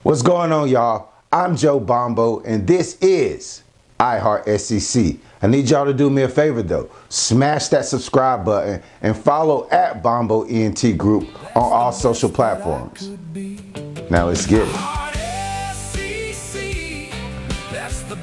What's going on, y'all? I'm Joe Bombo, and this is iHeartSEC. I need y'all to do me a favor, though. Smash that subscribe button and follow at Bombo ENT Group on all social platforms. Now let's get it.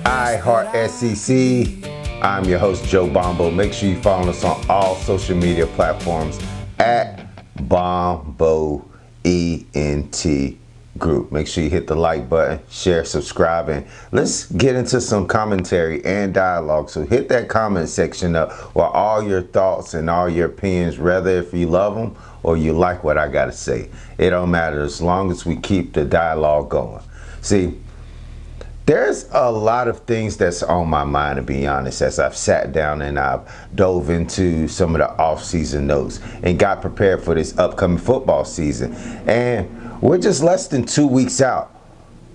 iHeartSEC. I'm your host, Joe Bombo. Make sure you follow us on all social media platforms at Bombo ENT Group. Make sure you hit the like button, share, subscribe, and let's get into some commentary and dialogue. So hit that comment section up with all your thoughts and all your opinions, whether if you love them or you like what I gotta say. It don't matter as long as we keep the dialogue going. See, there's a lot of things that's on my mind, to be honest, as I've sat down and I've dove into some of the off-season notes and got prepared for this upcoming football season. And we're just less than 2 weeks out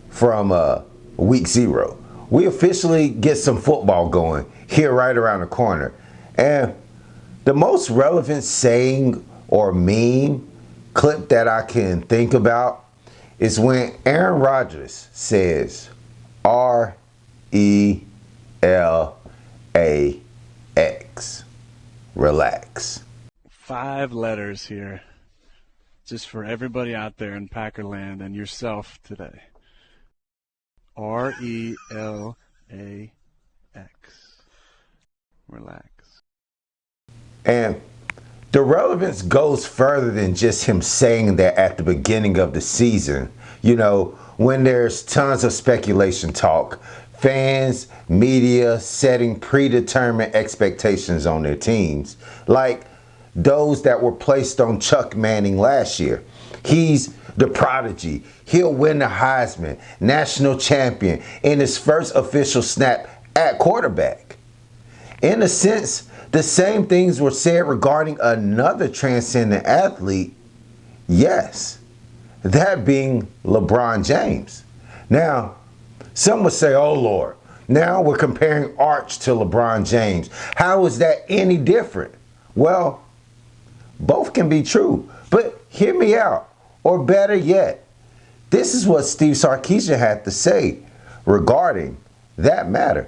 from week 0. We officially get some football going here right around the corner. And the most relevant saying or meme clip that I can think about is when Aaron Rodgers says, R-E-L-A-X. Relax. 5 letters here, just for everybody out there in Packerland and yourself today. R-E-L-A-X. Relax. And the relevance goes further than just him saying that at the beginning of the season. You know, when there's tons of speculation talk, fans, media setting predetermined expectations on their teams, like those that were placed on Chuck Manning last year. He's the prodigy. He'll win the Heisman, national champion in his first official snap at quarterback. In a sense, the same things were said regarding another transcendent athlete, yes, that being LeBron James. Now, some would say, oh Lord, now we're comparing Arch to LeBron James. How is that any different? Well, both can be true, but hear me out. Or better yet, this is what Steve Sarkisian had to say regarding that matter.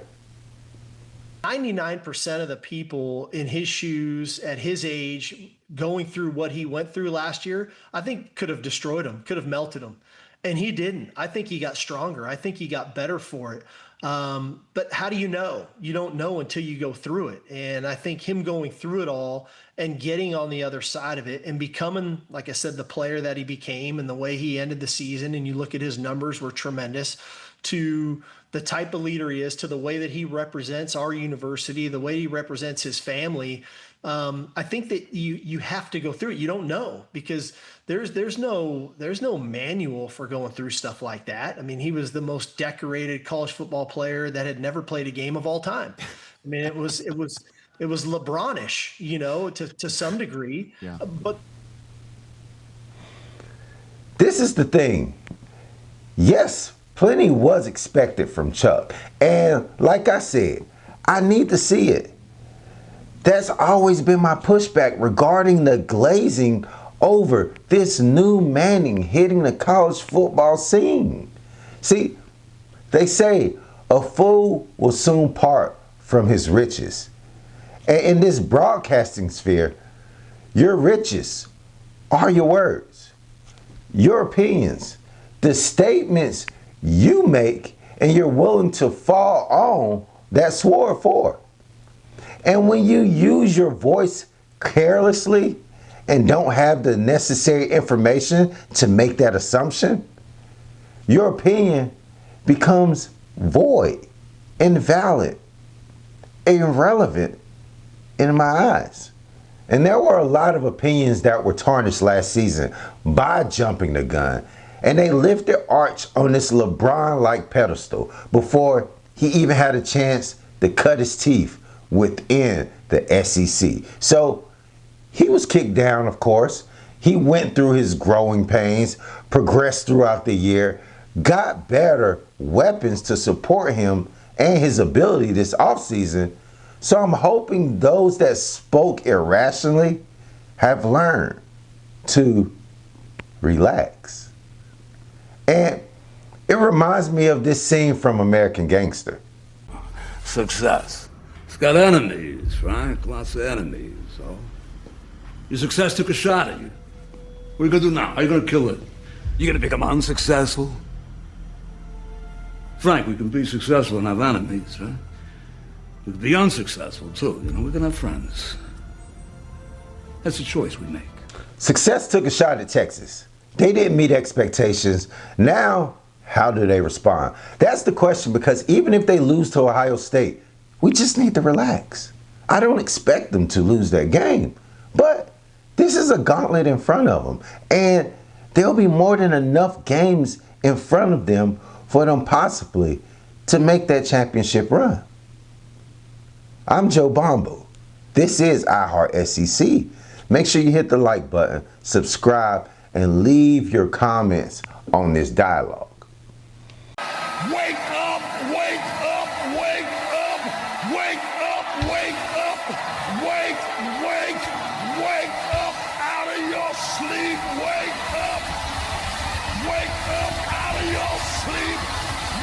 99% of the people in his shoes at his age going through what he went through last year, I think could have destroyed him, could have melted him. And he didn't. I think he got stronger. I think he got better for it. But how do you know? You don't know until you go through it. And I think him going through it all and getting on the other side of it and becoming, like I said, the player that he became and the way he ended the season, and you look at his numbers were tremendous, to the type of leader he is, to the way that he represents our university, the way he represents his family. I think that you have to go through it. You don't know, because there's no manual for going through stuff like that. I mean, he was the most decorated college football player that had never played a game of all time. I mean, it was LeBron-ish, you know, to some degree. Yeah. But this is the thing. Yes, plenty was expected from Chuck. And like I said, I need to see it. That's always been my pushback regarding the glazing over this new Manning hitting the college football scene. See, they say a fool will soon part from his riches. And in this broadcasting sphere, your riches are your words, your opinions, the statements you make, and you're willing to fall on that sword for. And when you use your voice carelessly and don't have the necessary information to make that assumption, your opinion becomes void, invalid, irrelevant in my eyes. And there were a lot of opinions that were tarnished last season by jumping the gun. And they lifted Arch on this LeBron-like pedestal before he even had a chance to cut his teeth within the SEC. So he was kicked down, of course. He went through his growing pains, progressed throughout the year, got better weapons to support him and his ability this offseason. So I'm hoping those that spoke irrationally have learned to relax. And It reminds me of this scene from American Gangster. Success. It's got enemies, right? Lots of enemies. So your success took a shot at you. What are you gonna do now? How are you gonna kill it? You gonna become unsuccessful? Frank, we can be successful and have enemies, right? We can be unsuccessful too. We can have friends. That's a choice we make. Success took a shot at Texas. They didn't meet expectations. Now, how do they respond? That's the question, because even if they lose to Ohio State, we just need to relax. I don't expect them to lose that game, but this is a gauntlet in front of them, and there'll be more than enough games in front of them for them possibly to make that championship run. I'm Joe Bombo. This is iHeartSEC. Make sure you hit the like button, subscribe, and leave your comments on this dialogue. Wake up, wake up, wake up, wake up, wake up, wake up out of your sleep, wake up out of your sleep,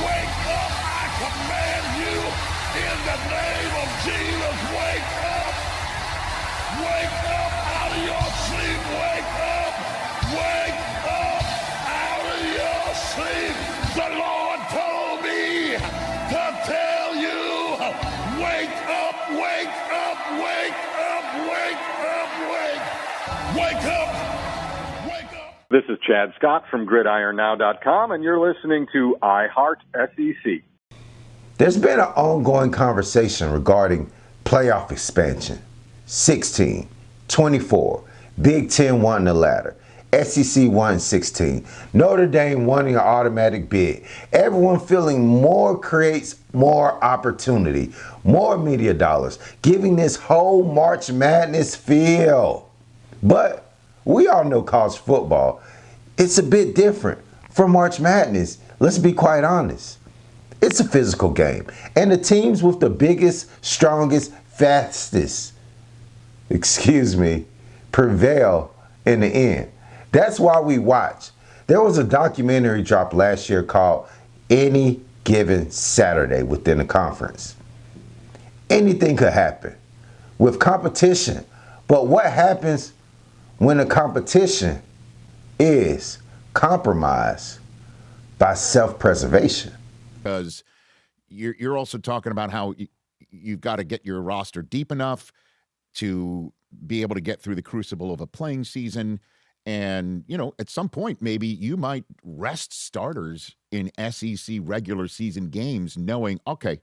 wake up, I command you in the name of Jesus, wake up out of your sleep, wake up out of your sleep. The Lord told me to tell you, wake up, wake up, wake up, wake up, wake up, wake up. This is Chad Scott from GridironNow.com, and you're listening to iHeart SEC. There's been an ongoing conversation regarding playoff expansion. 16, 24, Big Ten won the ladder. SEC won 16. Notre Dame won an automatic bid. Everyone feeling more creates more opportunity, more media dollars, giving this whole March Madness feel. But we all know college football, it's a bit different from March Madness. Let's be quite honest. It's a physical game. And the teams with the biggest, strongest, fastest, prevail in the end. That's why we watch. There was a documentary dropped last year called Any Given Saturday within the conference. Anything could happen with competition. But what happens when the competition is compromised by self-preservation? Because you're also talking about how you've got to get your roster deep enough to be able to get through the crucible of a playing season. And, at some point, maybe you might rest starters in SEC regular season games knowing, okay,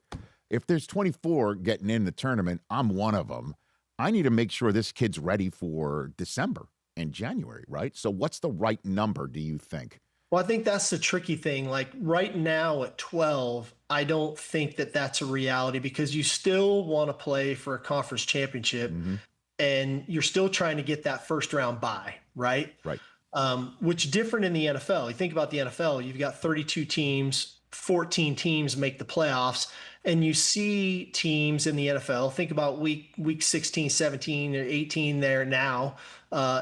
if there's 24 getting in the tournament, I'm one of them. I need to make sure this kid's ready for December and January, right? So what's the right number, do you think? Well, I think that's the tricky thing. Like right now at 12, I don't think that that's a reality because you still want to play for a conference championship. Mm-hmm. And you're still trying to get that first round bye, right? Right. Which different in the NFL. You think about the NFL, you've got 32 teams, 14 teams make the playoffs, and you see teams in the NFL. Think about week 16, 17, or 18 there now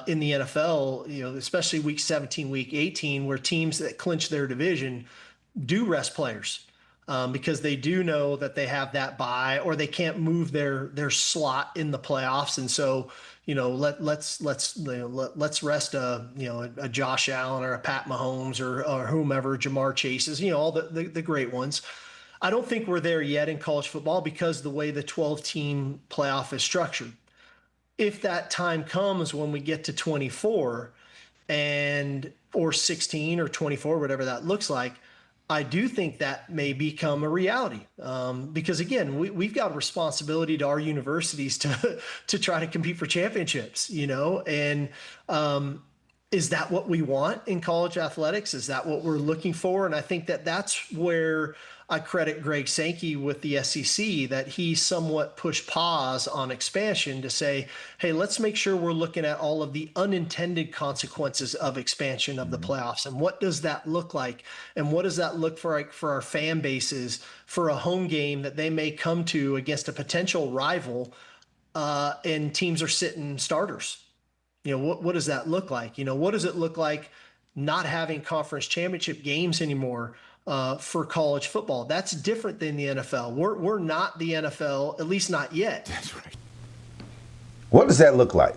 in the NFL, especially week 17, week 18, where teams that clinch their division do rest players. Because they do know that they have that bye or they can't move their slot in the playoffs. And so, let's rest a Josh Allen or a Pat Mahomes or whomever, Jamar Chases, all the great ones. I don't think we're there yet in college football because the way the 12-team playoff is structured. If that time comes when we get to 24 or 16 or 24, whatever that looks like, I do think that may become a reality because, again, we've got a responsibility to our universities to try to compete for championships, and is that what we want in college athletics? Is that what we're looking for? And I think that's where I credit Greg Sankey with the SEC, that he somewhat pushed pause on expansion to say, hey, let's make sure we're looking at all of the unintended consequences of expansion of the playoffs. And what does that look like? And what does that look for our fan bases for a home game that they may come to against a potential rival and teams are sitting starters? What does that look like? What does it look like not having conference championship games anymore for college football. That's different than the NFL. We're not the NFL, at least not yet. That's right. What does that look like?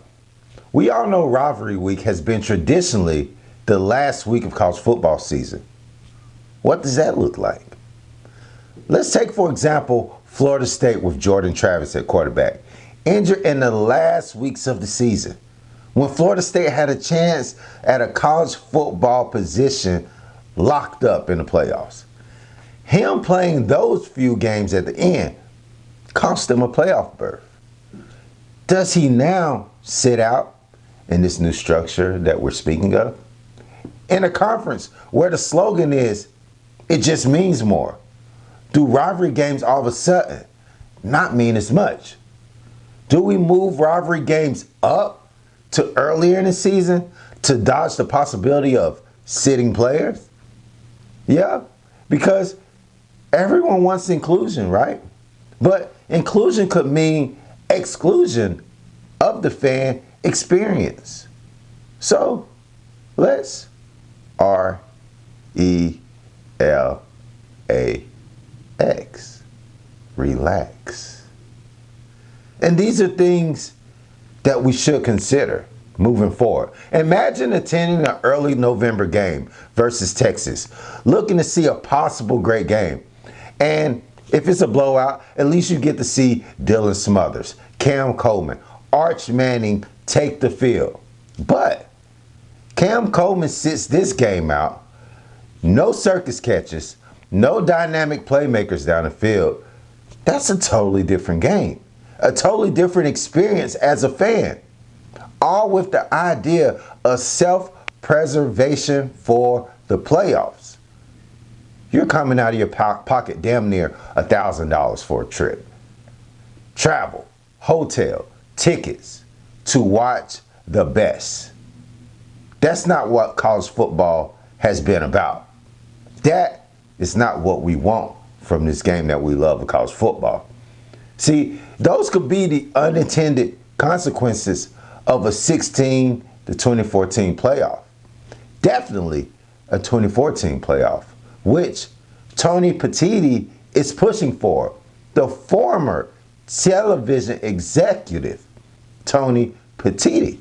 We all know rivalry week has been traditionally the last week of college football season. What does that look like? Let's take, for example, Florida State with Jordan Travis at quarterback, injured in the last weeks of the season, when Florida State had a chance at a college football position locked up in the playoffs. Him playing those few games at the end cost them a playoff berth. Does he now sit out in this new structure that we're speaking of? In a conference where the slogan is, it just means more. Do rivalry games all of a sudden not mean as much? Do we move rivalry games up to earlier in the season to dodge the possibility of sitting players? Yeah, because everyone wants inclusion, right? But inclusion could mean exclusion of the fan experience. So let's RELAX. Relax. And these are things that we should consider moving forward. Imagine attending an early November game versus Texas, looking to see a possible great game. And if it's a blowout, at least you get to see Dylan Smothers, Cam Coleman, Arch Manning take the field. But Cam Coleman sits this game out. No circus catches, no dynamic playmakers down the field. That's a totally different game, a totally different experience as a fan. All with the idea of self-preservation for the playoffs. You're coming out of your pocket damn near $1,000 for a trip. Travel, hotel, tickets to watch the best. That's not what college football has been about. That is not what we want from this game that we love of college football. See, those could be the unintended consequences of a 16 to 2014 playoff. Definitely a 2014 playoff, which Tony Petitti is pushing for. The former television executive, Tony Petitti.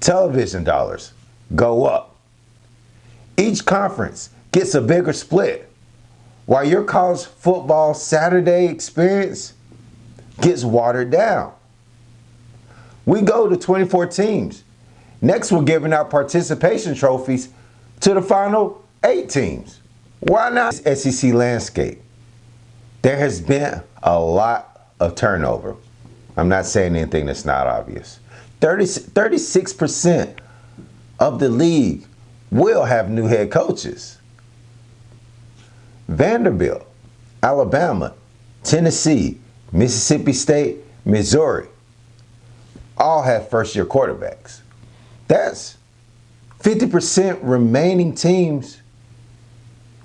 Television dollars go up. Each conference gets a bigger split, while your college football Saturday experience gets watered down. We go to 24 teams. Next, we're giving out participation trophies to the final 8 teams. Why not SEC landscape? There has been a lot of turnover. I'm not saying anything that's not obvious. 36% of the league will have new head coaches. Vanderbilt, Alabama, Tennessee, Mississippi State, Missouri all have first-year quarterbacks. That's 50% remaining teams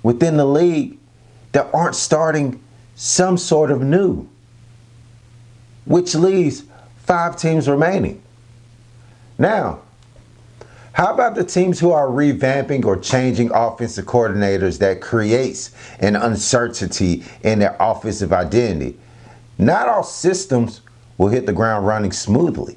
within the league that aren't starting some sort of new, which leaves 5 teams remaining. Now, how about the teams who are revamping or changing offensive coordinators that creates an uncertainty in their offensive identity? Not all systems will hit the ground running smoothly.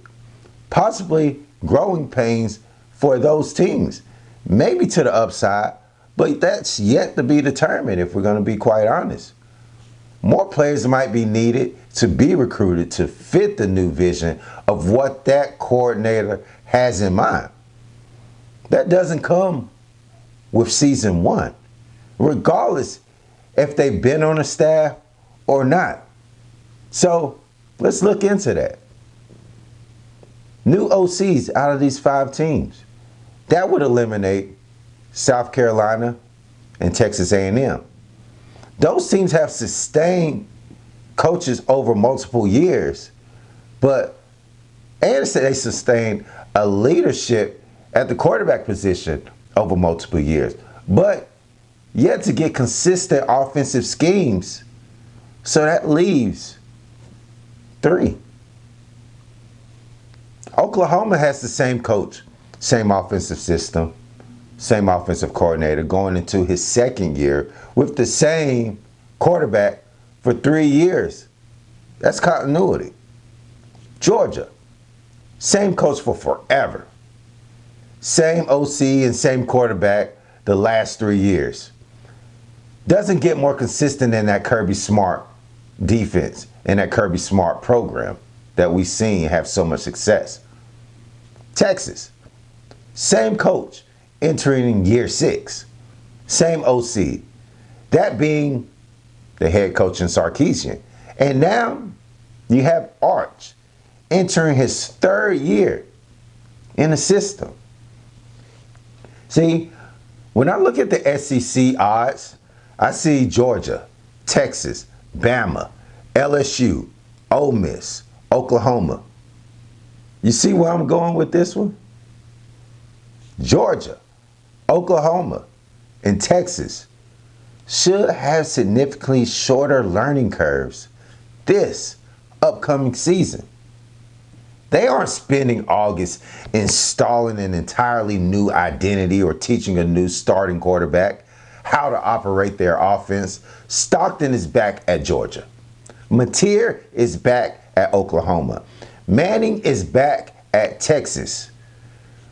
Possibly growing pains for those teams. Maybe to the upside, but that's yet to be determined if we're going to be quite honest. More players might be needed to be recruited to fit the new vision of what that coordinator has in mind. That doesn't come with season 1, regardless if they've been on the staff or not. So let's look into that. New OCs out of these 5 teams. That would eliminate South Carolina and Texas A&M. Those teams have sustained coaches over multiple years, and they sustained a leadership at the quarterback position over multiple years, but yet to get consistent offensive schemes. So that leaves 3. Oklahoma has the same coach, same offensive system, same offensive coordinator, going into his second year with the same quarterback for 3 years. That's continuity. Georgia, same coach for forever. Same OC and same quarterback the last 3 years. Doesn't get more consistent than that Kirby Smart defense and that Kirby Smart program that we've seen have so much success. Texas, same coach entering in year 6. Same OC. That being the head coach in Sarkisian. And now you have Arch entering his 3rd year in the system. See, when I look at the SEC odds, I see Georgia, Texas, Bama, LSU, Ole Miss, Oklahoma. You see where I'm going with this one? Georgia, Oklahoma, and Texas should have significantly shorter learning curves this upcoming season. They aren't spending August installing an entirely new identity or teaching a new starting quarterback how to operate their offense. Stockton is back at Georgia. Mateer is back at Oklahoma. Manning is back at Texas.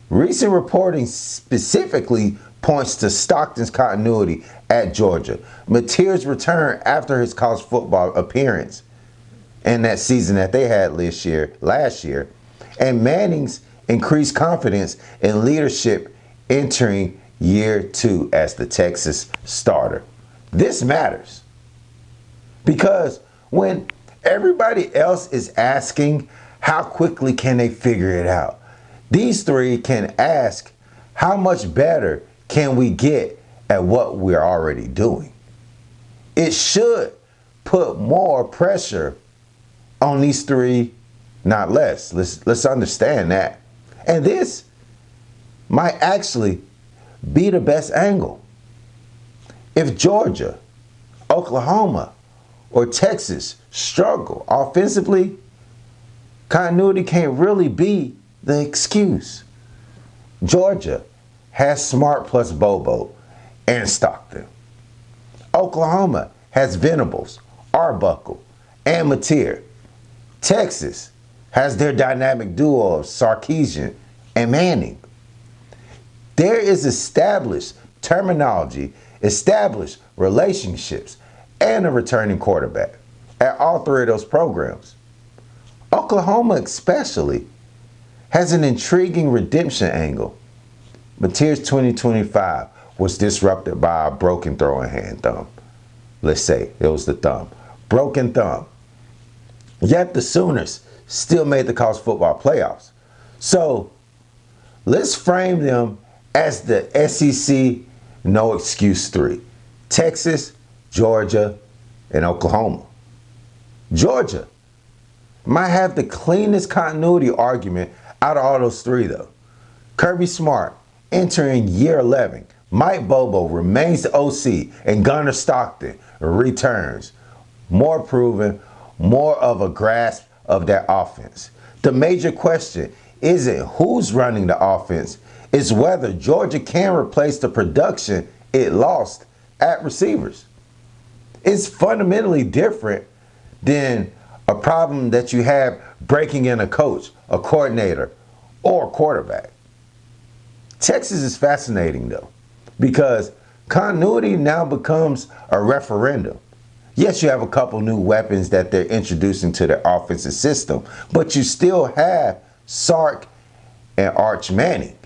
Recent reporting specifically points to Stockton's continuity at Georgia. Mateer's return after his college football appearance in that season that they had last year, and Manning's increased confidence in leadership entering year 2 as the Texas starter. This matters because when everybody else is asking how quickly can they figure it out, these 3 can ask how much better can we get at what we're already doing. It should put more pressure on these 3, not less. Let's understand that. And this might actually be the best angle. If Georgia, Oklahoma, or Texas struggle offensively, continuity can't really be the excuse. Georgia has Smart plus Bobo and Stockton. Oklahoma has Venables, Arbuckle, and Mateer. Texas has their dynamic duo of Sarkisian and Manning. There is established terminology, established relationships, and a returning quarterback at all 3 of those programs. Oklahoma especially has an intriguing redemption angle. Mateer's 2025 was disrupted by a broken throwing hand thumb. Let's say it was the thumb. Broken thumb. Yet the Sooners still made the college football playoffs. So let's frame them as the SEC no excuse 3. Texas, Georgia, and Oklahoma. Georgia might have the cleanest continuity argument out of all those 3 though. Kirby Smart entering year 11. Mike Bobo remains the OC and Gunnar Stockton returns. More proven, more of a grasp of that offense. The major question isn't who's running the offense, it's whether Georgia can replace the production it lost at receivers. It's fundamentally different than a problem that you have breaking in a coach, a coordinator, or a quarterback. Texas is fascinating though, because continuity now becomes a referendum. Yes, you have a couple new weapons that they're introducing to their offensive system, but you still have Sark and Arch Manning,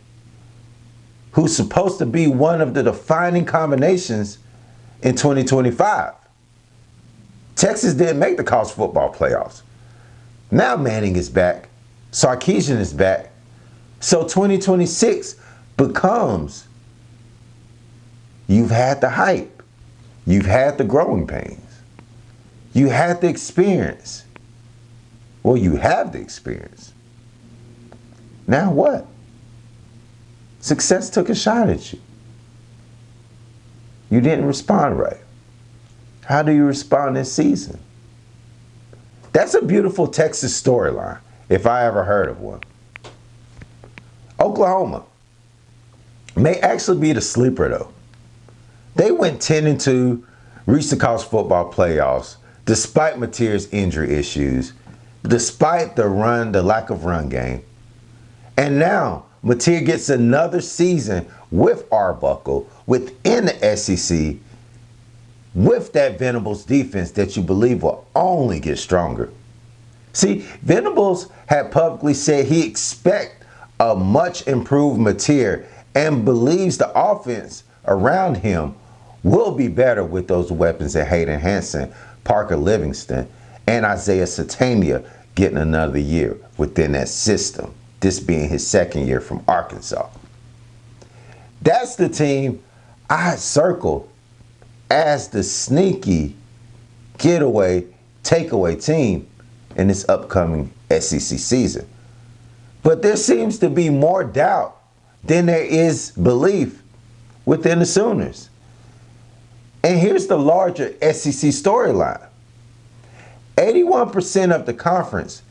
who's supposed to be one of the defining combinations in 2025. Texas didn't make the college football playoffs. Now Manning is back. Sarkisian is back. So 2026 becomes, you've had the hype. You've had the growing pains. You had the experience. Well, you have the experience. Now what? Success took a shot at you. You didn't respond right. How do you respond this season? That's a beautiful Texas storyline, if I ever heard of one. Oklahoma. may actually be the sleeper, though. They went 10-2, reached the college football playoffs, despite Mateer's injury issues, despite the lack of run game. And now Mateer gets another season with Arbuckle within the SEC with that Venables defense that you believe will only get stronger. See, Venables had publicly said he expects a much improved Mateer and believes the offense around him will be better with those weapons at Hayden Hansen, Parker Livingston, and Isaiah Satania getting another year within that system, this being his second year from Arkansas. That's the team I circled as the sneaky getaway, takeaway team in this upcoming SEC season. But there seems to be more doubt than there is belief within the Sooners. And here's the larger SEC storyline. 81% of the conference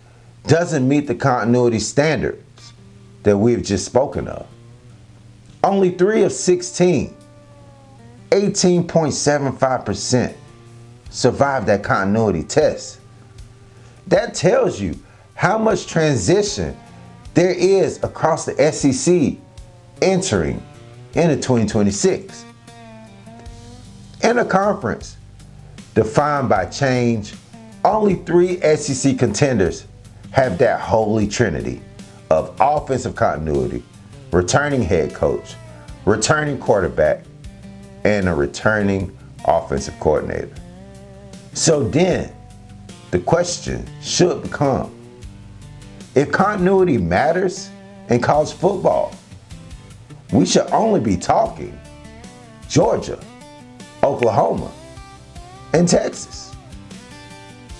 doesn't meet the continuity standards that we've just spoken of. Only 3 of 16, 18.75%, survived that continuity test. That tells you how much transition there is across the SEC entering into 2026. In a conference defined by change, only 3 SEC contenders have that holy trinity of offensive continuity, returning head coach, returning quarterback, and a returning offensive coordinator. So then, the question should become, if continuity matters in college football, we should only be talking Georgia, Oklahoma, and Texas.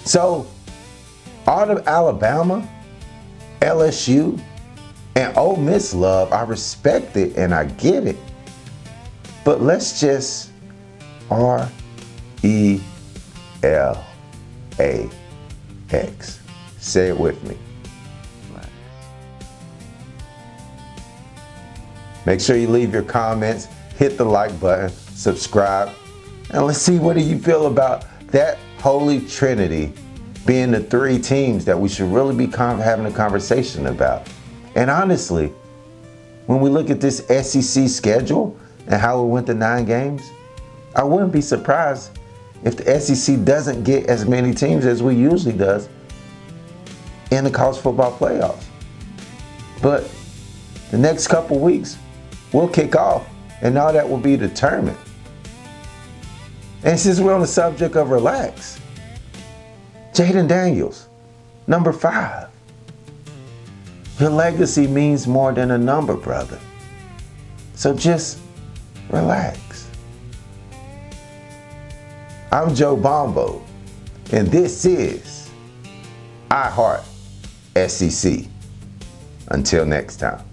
So, all of Alabama, LSU, and Ole Miss love, I respect it and I get it. But let's just RELAX. Say it with me. Make sure you leave your comments, hit the like button, subscribe, and let's see what do you feel about that holy trinity being the 3 teams that we should really be having a conversation about. And honestly, when we look at this SEC schedule and how it went to 9 games, I wouldn't be surprised if the SEC doesn't get as many teams as we usually does in the college football playoffs. But the next couple weeks, we'll kick off, and all that will be determined. And since we're on the subject of relax, Jaden Daniels, number 5. Your legacy means more than a number, brother. So just relax. I'm Joe Bombo, and this is I Heart SEC. Until next time.